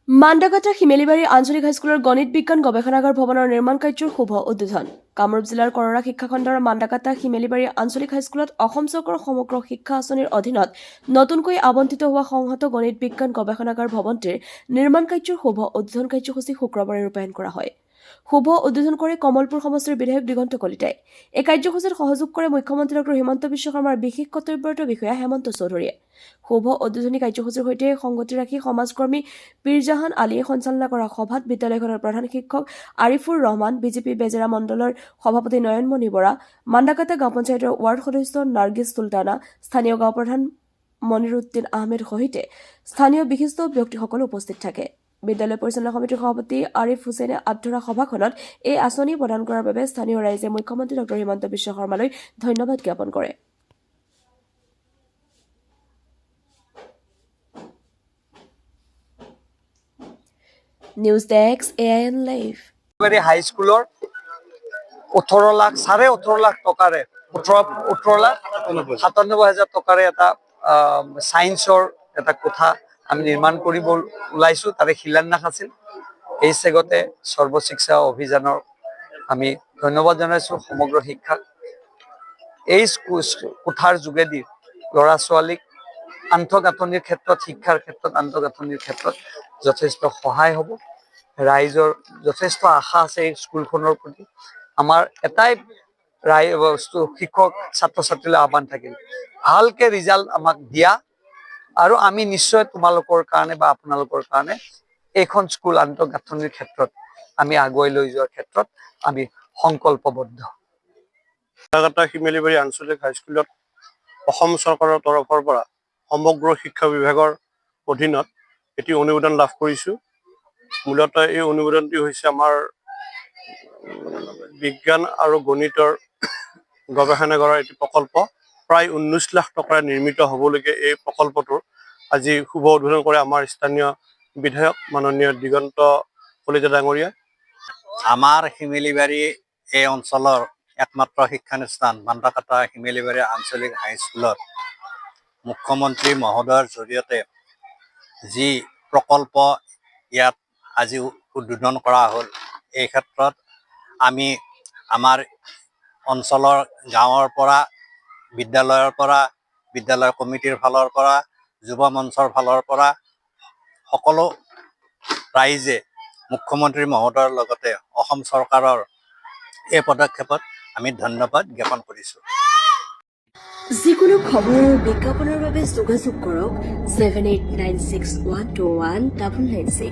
মাণ্ডাকাটা শিমেলিবাৰী আঞ্চলিক হাইস্কুলৰ গণিত বিজ্ঞান গৱেষণাগাৰ ভৱনৰ নিৰ্মাণ কাৰ্যৰ শুভ উদ্বোধন। কামৰূপ জিলাৰ কৰৰা শিক্ষাখণ্ডৰ মাণ্ডাকাটা শিমেলিবাৰী আঞ্চলিক হাইস্কুলত অসম চৰকাৰৰ সমগ্ৰ শিক্ষা আঁচনিৰ অধীনত নতুনকৈ আবণ্টিত হোৱা সংহত গণিত বিজ্ঞান গৱেষণাগাৰ ভৱনটিৰ নিৰ্মাণ কাৰ্যৰ শুভ উদ্বোধন কাৰ্যসূচী শুক্ৰবাৰে ৰূপায়ণ কৰা হয়। শুভ উদ্বোধন কৰে কমলপুৰ সমষ্টিৰ বিধায়ক দিগন্ত কলিতাই। এই কাৰ্যসূচীত সহযোগ কৰে মুখ্যমন্ত্ৰী ডঃ হিমন্ত বিশ্ব শৰ্মাৰ বিশেষ কৰ্তব্যৰত বিষয়া হেমন্ত চৌধুৰীয়ে। শুভ উদ্বোধনী কাৰ্যসূচীৰ সৈতে সংগতি ৰাখি সমাজকৰ্মী পীৰজাহান আলীয়ে সঞ্চালনা কৰা সভাত বিদ্যালয়খনৰ প্ৰধান শিক্ষক আৰিফুৰ ৰহমান, বিজেপি বেজেৰা মণ্ডলৰ সভাপতি নয়নমণি বৰা, মাণ্ডাকাটা গাঁও পঞ্চায়তৰ ৱাৰ্ড সদস্য নাৰ্গিছ চুলতানা, স্থানীয় গাঁও প্ৰধান মনিৰুদ্দিন আহমেদ সহিতে স্থানীয় বিশিষ্ট ব্যক্তিসকল উপস্থিত থাকে। বিদ্যালয় পৰিচালনা সমিতিৰ সভাপতি আৰিফ হুছেইনে আগধৰা সভাখনত এই আঁচনি প্ৰদান কৰাৰ বাবে স্থানীয় ৰাইজে মুখ্যমন্ত্ৰী ডঃ হিমন্ত বিশ্ব শৰ্মালৈ ধন্যবাদ জ্ঞাপন কৰে। News desk AIN live. হাইস্কুলৰ 18 লাখ টকাৰে 18,97,000 টকাৰে এটা সায়েন্সৰ এটা কোঠা আমি নিৰ্মাণ কৰিব ওলাইছো। তাৰে শিলান্যাস আছিল। এই চেগতে সৰ্বশিক্ষা অভিযানৰ আমি ধন্যবাদ জনাইছো সমগ্ৰ শিক্ষাক। এই কোঠাৰ যোগেদি ল'ৰা ছোৱালীক আন্তঃগাঁথনিৰ ক্ষেত্ৰত, শিক্ষাৰ ক্ষেত্ৰত আন্তঃগাঁথনিৰ ক্ষেত্ৰত যথেষ্ট সহায় হ'ব। ৰাইজৰ যথেষ্ট আশা আছে এই স্কুলখনৰ প্ৰতি। আমাৰ এটাই শিক্ষক ছাত্ৰ ছাত্ৰীলৈ আহ্বান থাকিল, ভালকে ৰিজাল্ট আমাক দিয়া আৰু আমি নিশ্চয় তোমালোকৰ কাৰণে বা আপোনালোকৰ কাৰণে এইখন স্কুল আন্তঃগাঁথনিৰ ক্ষেত্ৰত আমি আগুৱাই লৈ যোৱাৰ ক্ষেত্ৰত আমি সংকল্পবদ্ধ। মাণ্ডাকাটা শিমেলিবাৰী আঞ্চলিক হাইস্কুলত অসম চৰকাৰৰ তৰফৰ পৰা সমগ্ৰ শিক্ষা বিভাগৰ অধীনত এটি অনুমোদন লাভ কৰিছো। মূলতঃ এই অনুমোদনটি হৈছে আমাৰ বিজ্ঞান আৰু গণিতৰ গৱেষণাগাৰৰ এটি প্ৰকল্প। প্ৰায় 19 লাখ টকাৰে নিৰ্মিত হ'বলগীয়া এই প্ৰকল্পটোৰ আজি শুভ উদ্বোধন কৰে আমাৰ স্থানীয় বিধায়ক মাননীয় দিগন্ত কলিতা ডাঙৰীয়া। আমাৰ শিমেলিবাৰী এই অঞ্চলৰ একমাত্ৰ শিক্ষানুষ্ঠান মাণ্ডাকাটা শিমেলিবাৰী আঞ্চলিক হাইস্কুলত মুখ্যমন্ত্ৰী মহোদয়ৰ জৰিয়তে যি প্ৰকল্প ইয়াত আজি উদ্বোধন কৰা হ'ল, এই ক্ষেত্ৰত আমি আমাৰ অঞ্চলৰ গাঁৱৰ পৰা, বিদ্যালয় কমিটিৰ ফালৰ পৰা, যুৱ মঞ্চৰ ফালৰ পৰা সকলো ৰাইজে মুখ্যমন্ত্ৰী মহোদয়ৰ লগতে অসম চৰকাৰৰ এই পদক্ষেপত আমি ধন্যবাদ জ্ঞাপন কৰিছোঁ। যিকোনো খবৰ আৰু বিজ্ঞাপনৰ বাবে যোগাযোগ কৰক 7896121996।